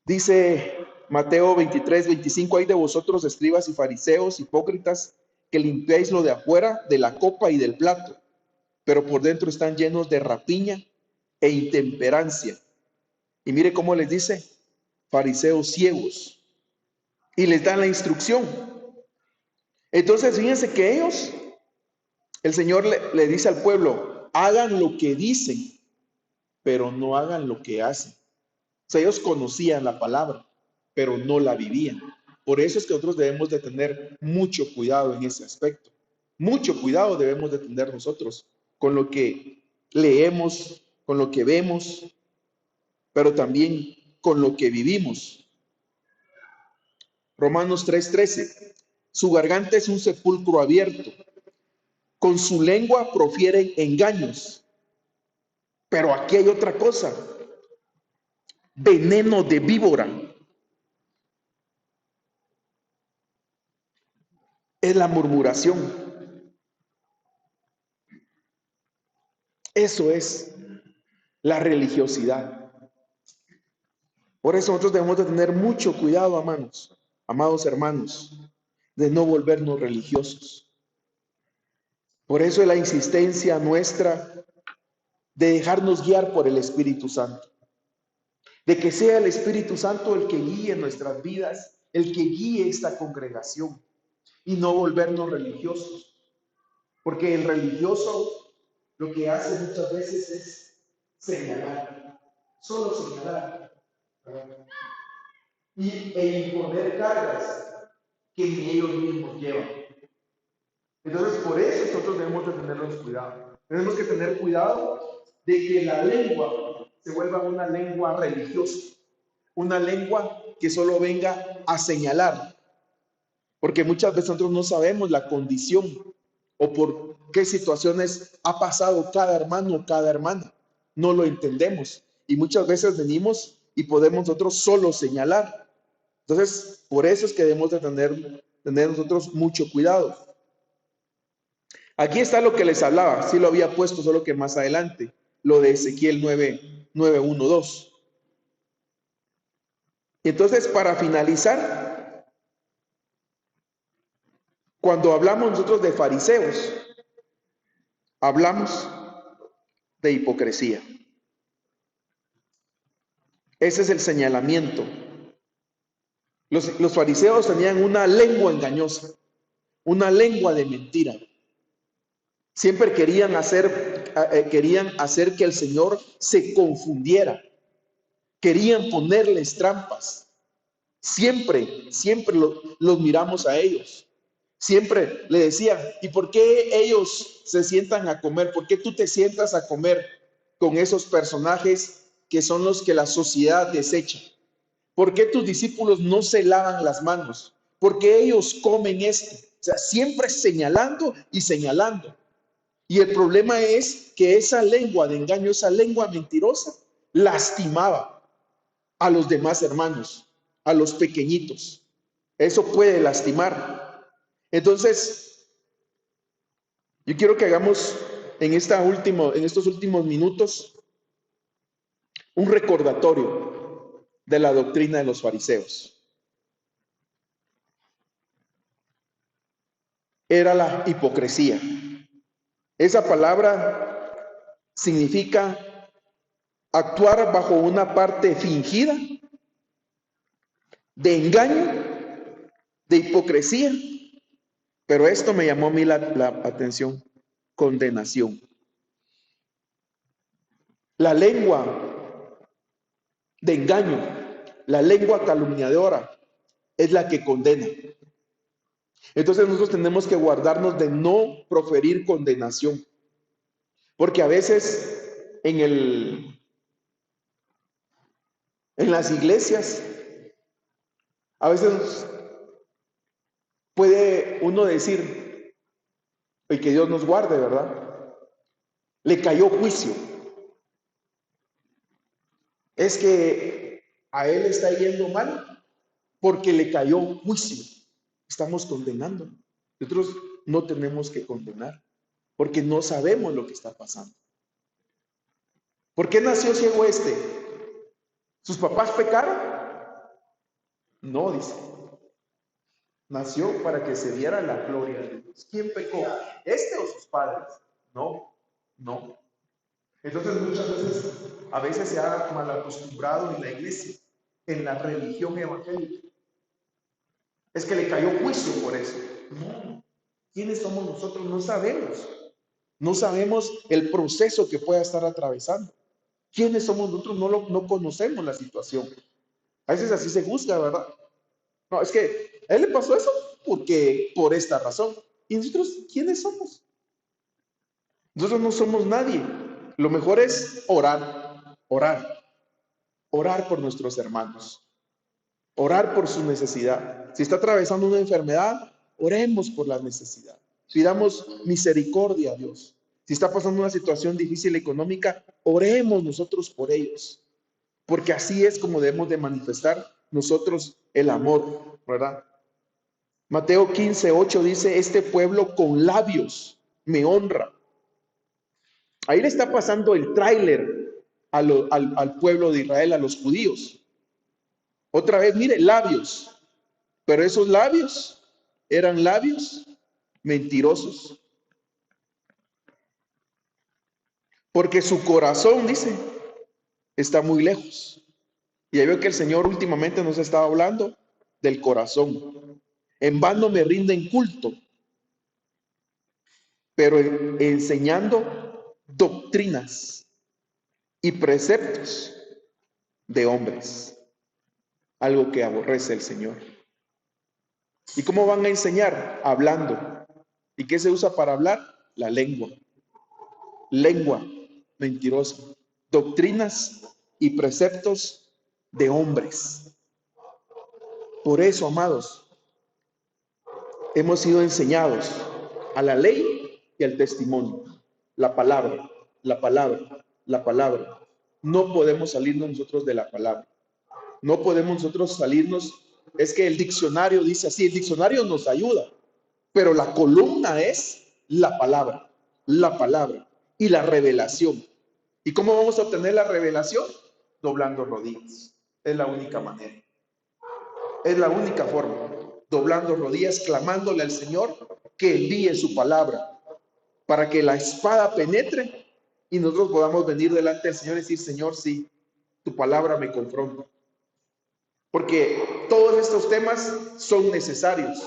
Dice Mateo 23-25, hay de vosotros escribas y fariseos, hipócritas, que limpiáis lo de afuera de la copa y del plato, pero por dentro están llenos de rapiña e intemperancia. Y mire cómo les dice, fariseos ciegos, y les dan la instrucción. Entonces fíjense que ellos, el Señor le dice al pueblo, hagan lo que dicen, pero no hagan lo que hacen. O sea, ellos conocían la palabra, pero no la vivían. Por eso es que nosotros debemos de tener mucho cuidado en ese aspecto. Mucho cuidado debemos de tener nosotros con lo que leemos, con lo que vemos, pero también con lo que vivimos. Romanos 3:13. Su garganta es un sepulcro abierto. Con su lengua profieren engaños. Pero aquí hay otra cosa. Veneno de víbora. Es la murmuración. Eso es la religiosidad. Por eso nosotros debemos de tener mucho cuidado, amados hermanos, de no volvernos religiosos. Por eso es la insistencia nuestra de dejarnos guiar por el Espíritu Santo. De que sea el Espíritu Santo el que guíe nuestras vidas, el que guíe esta congregación y no volvernos religiosos. Porque el religioso lo que hace muchas veces es señalar, solo señalar, e imponer cargas que ni ellos mismos llevan. Entonces, por eso nosotros debemos de tenernos cuidado. Tenemos que tener cuidado de que la lengua se vuelva una lengua religiosa, una lengua que solo venga a señalar, porque muchas veces nosotros no sabemos la condición o por qué situaciones ha pasado cada hermano o cada hermana. No lo entendemos y muchas veces venimos y podemos nosotros solo señalar. Entonces, por eso es que debemos de tener nosotros mucho cuidado. Aquí está lo que les hablaba, sí lo había puesto, solo que más adelante, lo de Ezequiel 9:1-2. Entonces, para finalizar, cuando hablamos nosotros de fariseos, hablamos de hipocresía. Ese es el señalamiento. Los fariseos tenían una lengua engañosa, una lengua de mentira. Siempre querían hacer que el Señor se confundiera. Querían ponerles trampas. Siempre los miramos a ellos. Siempre le decían, ¿y por qué ellos se sientan a comer? ¿Por qué tú te sientas a comer con esos personajes que son los que la sociedad desecha? ¿Por qué tus discípulos no se lavan las manos? ¿Por qué ellos comen esto? O sea, siempre señalando y señalando. Y el problema es que esa lengua de engaño, esa lengua mentirosa, lastimaba a los demás hermanos, a los pequeñitos. Eso puede lastimar. Entonces, yo quiero que hagamos en estos últimos minutos un recordatorio de la doctrina de los fariseos. Era la hipocresía. Esa palabra significa actuar bajo una parte fingida, de engaño, de hipocresía. Pero esto me llamó a mí la atención, condenación. La lengua de engaño, la lengua calumniadora, es la que condena. Entonces nosotros tenemos que guardarnos de no proferir condenación. Porque a veces en las iglesias, a veces puede uno decir, y que Dios nos guarde, ¿verdad? Le cayó juicio. Es que a él está yendo mal porque le cayó juicio. Estamos condenando. Nosotros no tenemos que condenar porque no sabemos lo que está pasando. ¿Por qué nació ciego este? ¿Sus papás pecaron? No, dice. Nació para que se diera la gloria de Dios. ¿Quién pecó? ¿Este o sus padres? No. Entonces a veces se ha mal acostumbrado en la iglesia, en la religión evangélica. Es que le cayó juicio por eso. No. ¿Quiénes somos nosotros? No sabemos. No sabemos el proceso que pueda estar atravesando. ¿Quiénes somos nosotros? No conocemos la situación. A veces así se juzga, ¿verdad? No, es que a él le pasó eso porque por esta razón. ¿Y nosotros quiénes somos? Nosotros no somos nadie. Lo mejor es orar, orar, orar por nuestros hermanos, orar por su necesidad. Si está atravesando una enfermedad, oremos por la necesidad. Pidamos misericordia a Dios. Si está pasando una situación difícil económica, oremos nosotros por ellos. Porque así es como debemos de manifestar nosotros el amor, ¿verdad? Mateo 15:8 dice, este pueblo con labios me honra. Ahí le está pasando el tráiler al pueblo de Israel, a los judíos. Otra vez, mire, labios. Pero esos labios eran labios mentirosos. Porque su corazón, dice, está muy lejos. Y ahí veo que el Señor últimamente nos estaba hablando del corazón. En vano me rinden culto, pero enseñando doctrinas y preceptos de hombres, algo que aborrece el Señor. ¿Y cómo van a enseñar? Hablando. ¿Y qué se usa para hablar? La lengua. Lengua mentirosa. Doctrinas y preceptos de hombres. Por eso, amados, hemos sido enseñados a la ley y al testimonio. La palabra, la palabra, la palabra. No podemos salirnos nosotros de la palabra. No podemos nosotros salirnos. Es que el diccionario dice así, el diccionario nos ayuda, pero la columna es la palabra y la revelación. ¿Y cómo vamos a obtener la revelación? Doblando rodillas. Es la única manera. Es la única forma. Doblando rodillas, clamándole al Señor que envíe su palabra para que la espada penetre y nosotros podamos venir delante del Señor y decir, Señor, sí, tu palabra me confronta. Porque todos estos temas son necesarios.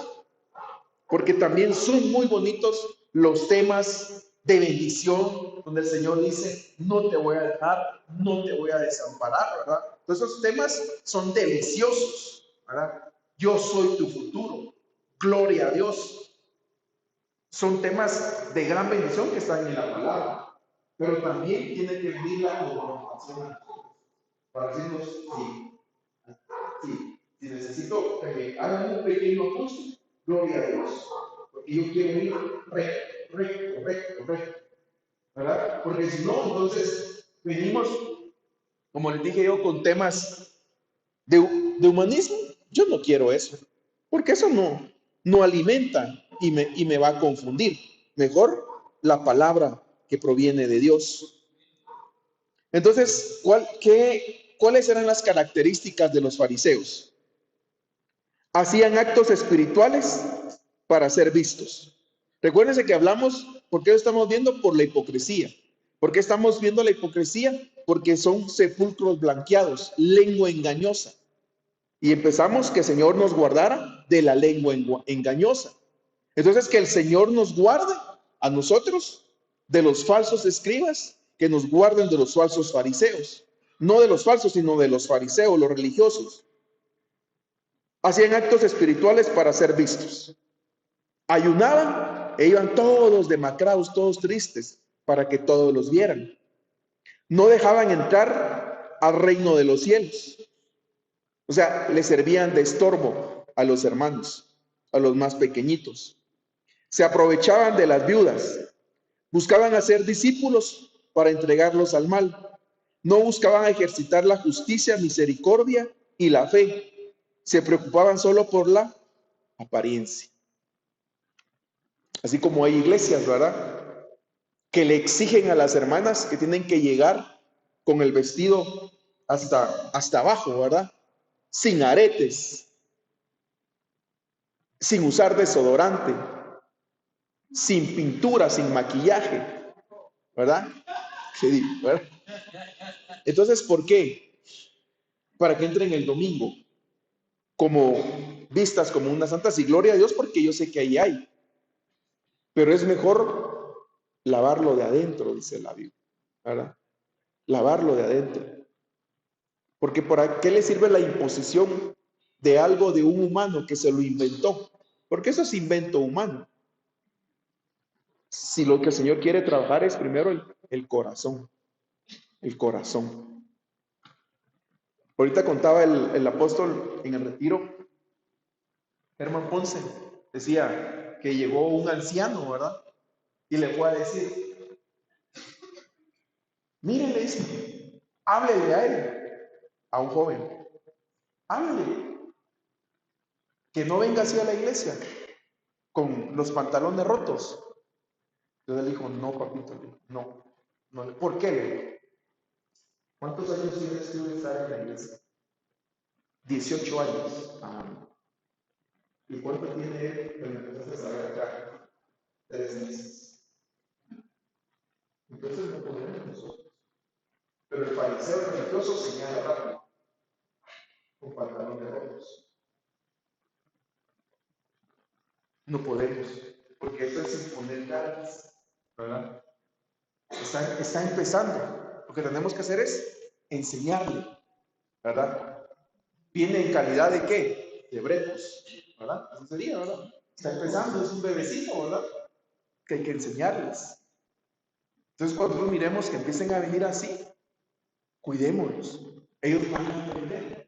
Porque también son muy bonitos los temas de bendición, donde el Señor dice, no te voy a dejar, no te voy a desamparar, ¿verdad? Entonces esos temas son deliciosos, ¿verdad? Yo soy tu futuro, gloria a Dios. Son temas de gran bendición que están en la palabra, pero también tiene que venir la confrontación para decirnos, si necesito que me hagan un pequeño ajuste, gloria a Dios, porque yo quiero ir recto, ¿verdad? Porque si no, entonces venimos, como les dije yo, con temas de humanismo. Yo no quiero eso, porque eso no alimenta y me va a confundir. Mejor la palabra que proviene de Dios. Entonces, ¿cuáles eran las características de los fariseos? Hacían actos espirituales para ser vistos. Recuérdense que hablamos, ¿por qué lo estamos viendo? Por la hipocresía. ¿Por qué estamos viendo la hipocresía? Porque son sepulcros blanqueados, lengua engañosa. Y empezamos que el Señor nos guardara de la lengua engañosa. Entonces, que el Señor nos guarde a nosotros de los falsos escribas, que nos guarden de los falsos fariseos. No de los falsos, sino de los fariseos, los religiosos. Hacían actos espirituales para ser vistos. Ayunaban e iban todos demacrados, todos tristes, para que todos los vieran. No dejaban entrar al reino de los cielos. O sea, le servían de estorbo a los hermanos, a los más pequeñitos. Se aprovechaban de las viudas. Buscaban hacer discípulos para entregarlos al mal. No buscaban ejercitar la justicia, misericordia y la fe. Se preocupaban solo por la apariencia. Así como hay iglesias, ¿verdad?, que le exigen a las hermanas que tienen que llegar con el vestido hasta abajo, ¿verdad? Sin aretes, sin usar desodorante, sin pintura, sin maquillaje, ¿verdad? Sí, ¿verdad? Entonces, ¿por qué? Para que entren el domingo como vistas como unas santas, y gloria a Dios porque yo sé que ahí hay. Pero es mejor lavarlo de adentro, dice la Biblia, ¿verdad? Lavarlo de adentro. Porque ¿para qué le sirve la imposición de algo de un humano que se lo inventó? Porque eso es invento humano. si lo que el Señor quiere trabajar es primero el corazón, el corazón. Ahorita contaba el apóstol en el retiro, Herman Ponce, decía que llegó un anciano, ¿verdad? Y le fue a decir, mire, le dice, háblele a él, a un joven, háblele, que no venga así a la iglesia con los pantalones rotos. Entonces él dijo, no, papito, no, no. ¿Por qué? Le dijo, ¿cuántos años tienes tú de estar en la iglesia? 18 años. Ah. ¿Y cuánto tiene él cuando empezaste a saber acá? 3 meses. Entonces no podemos nosotros. Pero el fariseo religioso señala rápido, con pantalones rotos. No podemos, porque esto es imponer ganas, ¿verdad? Está empezando. Lo que tenemos que hacer es enseñarle, ¿verdad? Viene en calidad de qué? De brejos, ¿verdad? Así sería, ¿verdad? Está empezando, es un bebecito, ¿verdad? Que hay que enseñarles. Entonces, cuando nosotros miremos que empiecen a venir así, cuidémoslos. Ellos van a aprender.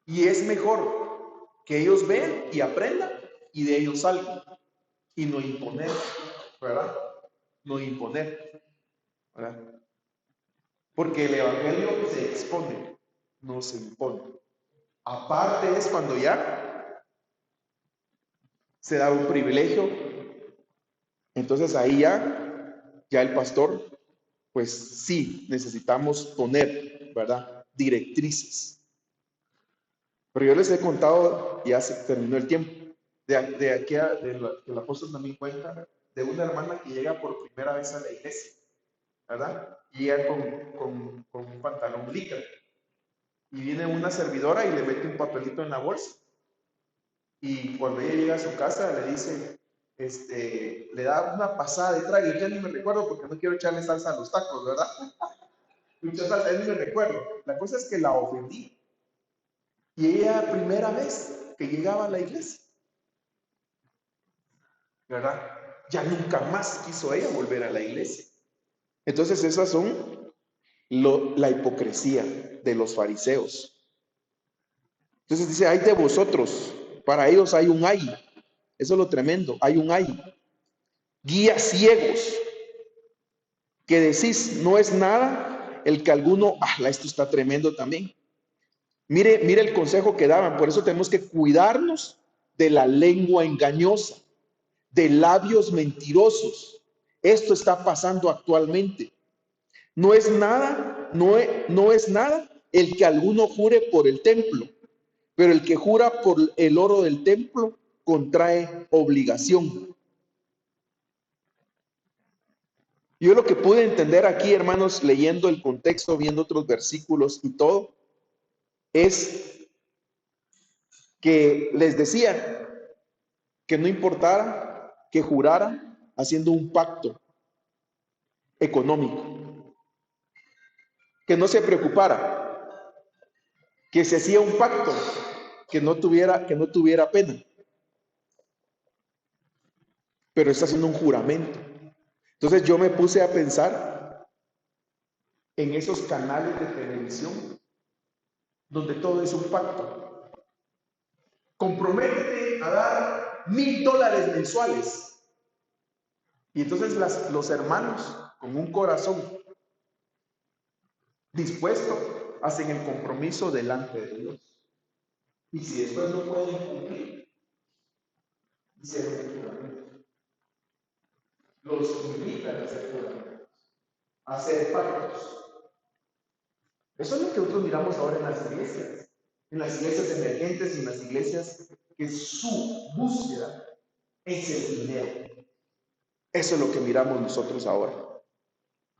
Y es mejor que ellos vean y aprendan y de ellos salgan. Y no imponer, ¿verdad? No imponer, ¿verdad? Porque el evangelio se expone, no se impone. Aparte es cuando ya se da un privilegio, entonces ahí ya el pastor, pues sí, necesitamos poner, ¿verdad? Directrices. Pero yo les he contado, ya se terminó el tiempo, de aquí del apóstol también cuenta, de una hermana que llega por primera vez a la iglesia, ¿verdad? Y llega con un pantalón licra. Y viene una servidora y le mete un papelito en la bolsa. Y cuando ella llega a su casa, le dice, le da una pasada de trago. Ya ni me recuerdo porque no quiero echarle salsa a los tacos, ¿verdad? Mucha salsa, ya ni me recuerdo. La cosa es que la ofendí. Y ella, primera vez que llegaba a la iglesia, ¿verdad? Ya nunca más quiso ella volver a la iglesia. Entonces, esas son la hipocresía de los fariseos. Entonces dice, ay de vosotros, para ellos hay un ay. Eso es lo tremendo, hay un ay. Guías ciegos, que decís, no es nada el que alguno, esto está tremendo también. Mire el consejo que daban, por eso tenemos que cuidarnos de la lengua engañosa, de labios mentirosos. Esto está pasando actualmente. No es nada, no es nada el que alguno jure por el templo, pero el que jura por el oro del templo contrae obligación. Yo lo que pude entender aquí, hermanos, leyendo el contexto, viendo otros versículos y todo, es que les decía que no importara que jurara haciendo un pacto económico, que no se preocupara, que se hacía un pacto que no tuviera pena, pero está haciendo un juramento. Entonces yo me puse a pensar en esos canales de televisión donde todo es un pacto. Comprométete a dar $1,000 mensuales. Y entonces los hermanos con un corazón dispuesto hacen el compromiso delante de Dios. Y si después no pueden cumplir, hicieron el juramento. Los invitan a hacer juramentos, a hacer pactos. Eso es lo que nosotros miramos ahora en las iglesias emergentes y en las iglesias que su búsqueda es el dinero. Eso es lo que miramos nosotros ahora.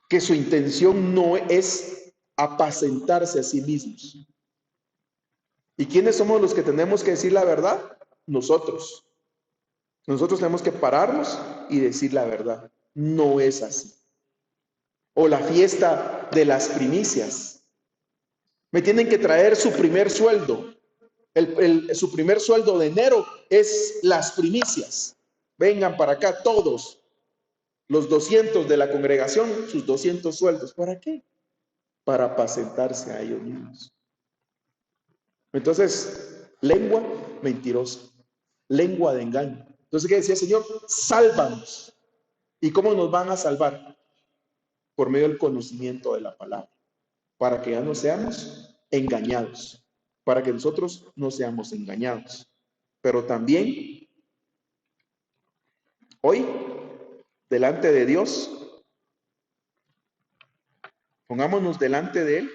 Que su intención no es apacentarse a sí mismos. ¿Y quiénes somos los que tenemos que decir la verdad? Nosotros. Nosotros tenemos que pararnos y decir la verdad. No es así. O la fiesta de las primicias. Me tienen que traer su primer sueldo. Su primer sueldo de enero es las primicias. Vengan para acá todos. Los 200 de la congregación, sus 200 sueldos. ¿Para qué? Para apacentarse a ellos mismos. Entonces, lengua mentirosa, lengua de engaño. Entonces, ¿qué decía, Señor? Sálvanos. ¿Y cómo nos van a salvar? Por medio del conocimiento de la palabra, para que ya no seamos engañados, para que nosotros no seamos engañados. Pero también, hoy, delante de Dios, pongámonos delante de Él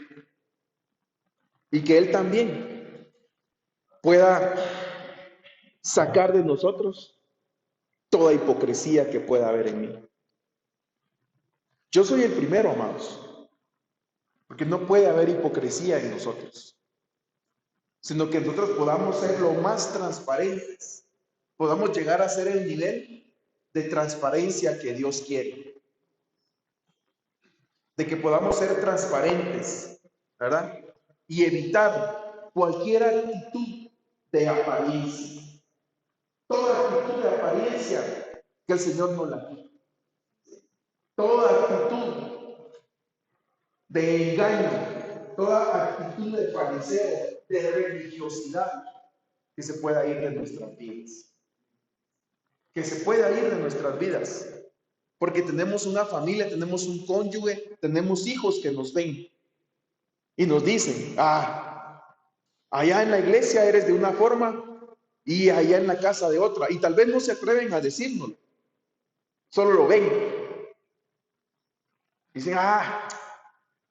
y que Él también pueda sacar de nosotros toda hipocresía que pueda haber en mí. Yo soy el primero, amados, porque no puede haber hipocresía en nosotros, sino que nosotros podamos ser lo más transparentes, podamos llegar a ser el nivel de transparencia que Dios quiere, de que podamos ser transparentes, ¿verdad? Y evitar cualquier actitud de apariencia. Toda actitud de apariencia que el Señor no la quita. Toda actitud de engaño, toda actitud de fariseo, de religiosidad, que se pueda ir de nuestras vidas. Que se pueda ir de nuestras vidas. Porque tenemos una familia, tenemos un cónyuge, tenemos hijos que nos ven y nos dicen, allá en la iglesia eres de una forma y allá en la casa de otra. Y tal vez no se atreven a decírnoslo, solo lo ven. Dicen,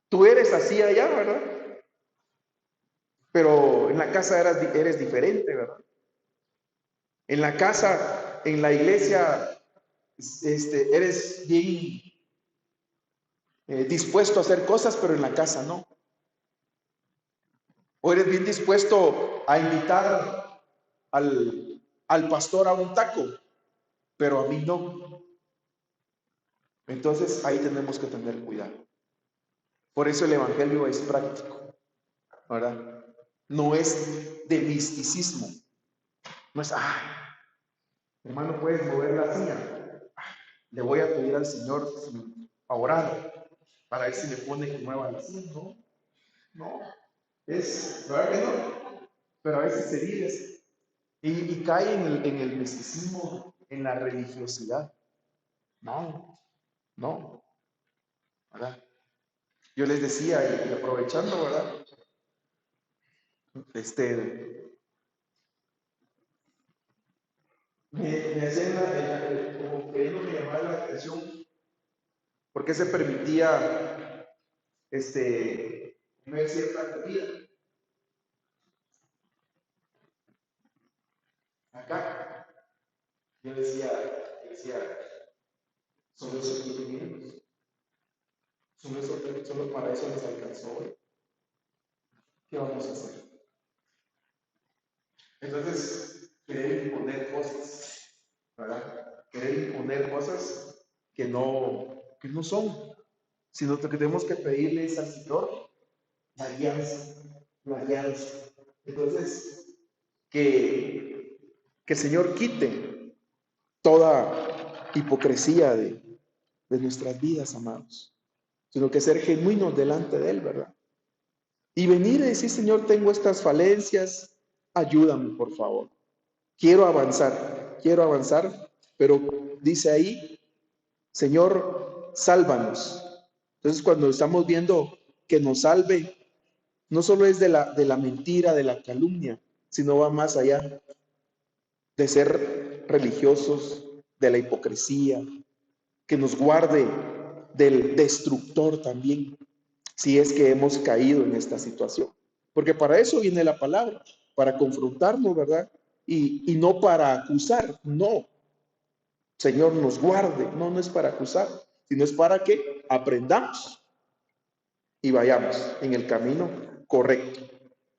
tú eres así allá, ¿verdad? Pero en la casa eres diferente, ¿verdad? En la casa, en la iglesia, eres bien dispuesto a hacer cosas, pero en la casa no. O eres bien dispuesto a invitar al pastor a un taco, pero a mí no. Entonces ahí tenemos que tener cuidado. Por eso el evangelio es práctico, ¿verdad? No es de misticismo. No es, hermano, puedes mover la silla. Le voy a pedir al Señor a orar para ver si me pone que mueva la silla. No, ¿verdad que no? Pero a veces se vive y cae en el misticismo, en la religiosidad. No, ¿verdad? Yo les decía, y aprovechando, ¿verdad? Me hacían como queriendo me llamar la atención, porque se permitía comer cierta comida. Acá, yo decía, son los 7 solo para eso les alcanzó hoy. ¿Qué vamos a hacer? Entonces, querer imponer cosas, ¿verdad? Querer imponer cosas que no son, sino que tenemos que pedirles al Señor la guianza. Entonces, que el Señor quite toda hipocresía de nuestras vidas, amados, sino que ser genuinos delante de Él, ¿verdad? Y venir y decir, Señor, tengo estas falencias, ayúdame, por favor. Quiero avanzar, pero dice ahí, Señor, sálvanos. Entonces, cuando estamos viendo que nos salve, no solo es de la mentira, de la calumnia, sino va más allá de ser religiosos, de la hipocresía, que nos guarde del destructor también, si es que hemos caído en esta situación. Porque para eso viene la palabra, para confrontarnos, ¿verdad? Y no para acusar, no. Señor, nos guarde, no es para acusar, sino es para que aprendamos y vayamos en el camino correcto,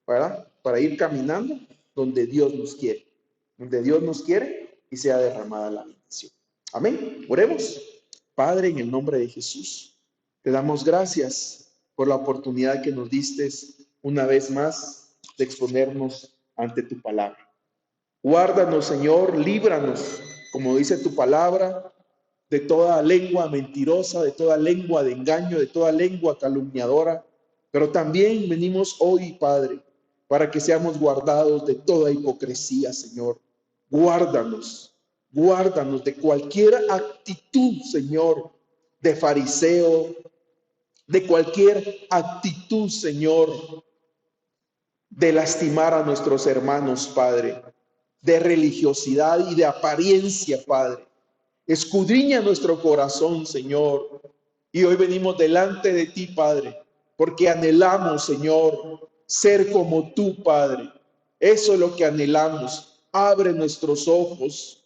¿verdad? Para ir caminando donde Dios nos quiere y sea derramada la bendición. Amén. Oremos. Padre, en el nombre de Jesús, te damos gracias por la oportunidad que nos diste una vez más de exponernos ante tu palabra. Guárdanos, Señor, líbranos, como dice tu palabra, de toda lengua mentirosa, de toda lengua de engaño, de toda lengua calumniadora. Pero también venimos hoy, Padre, para que seamos guardados de toda hipocresía, Señor. Guárdanos, guárdanos de cualquier actitud, Señor, de fariseo, de cualquier actitud, Señor, de lastimar a nuestros hermanos, Padre, de religiosidad y de apariencia, Padre. Escudriña nuestro corazón, Señor. Y hoy venimos delante de ti, Padre, porque anhelamos, Señor, ser como tú, Padre. Eso es lo que anhelamos. Abre nuestros ojos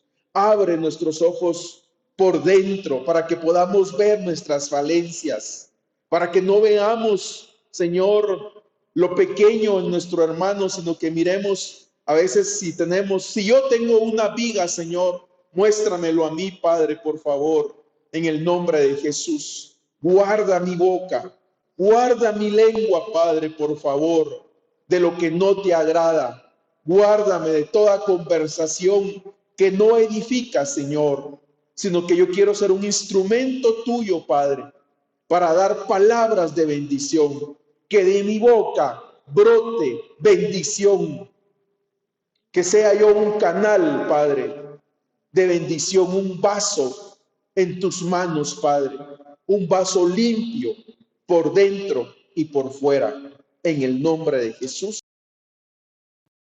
por dentro, para que podamos ver nuestras falencias, para que no veamos, Señor, lo pequeño en nuestro hermano, sino que miremos a veces si yo tengo una viga, Señor, muéstramelo a mí, Padre, por favor, en el nombre de Jesús. Guarda mi boca, guarda mi lengua, Padre, por favor, de lo que no te agrada. Guárdame de toda conversación que no edifica, Señor, sino que yo quiero ser un instrumento tuyo, Padre, para dar palabras de bendición, que de mi boca brote bendición, que sea yo un canal, Padre, de bendición, un vaso en tus manos, Padre, un vaso limpio por dentro y por fuera, en el nombre de Jesús.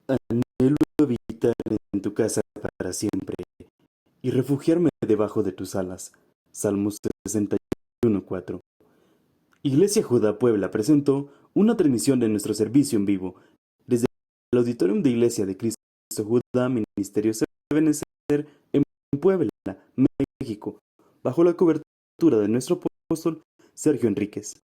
Anhelo habitar en tu casa para siempre y refugiarme debajo de tus alas. Salmos 61:4. Iglesia Judá Puebla presentó una transmisión de nuestro servicio en vivo desde el Auditorium de Iglesia de Cristo Judá Ministerio Ebenezer en Puebla, México, bajo la cobertura de nuestro apóstol Sergio Enríquez.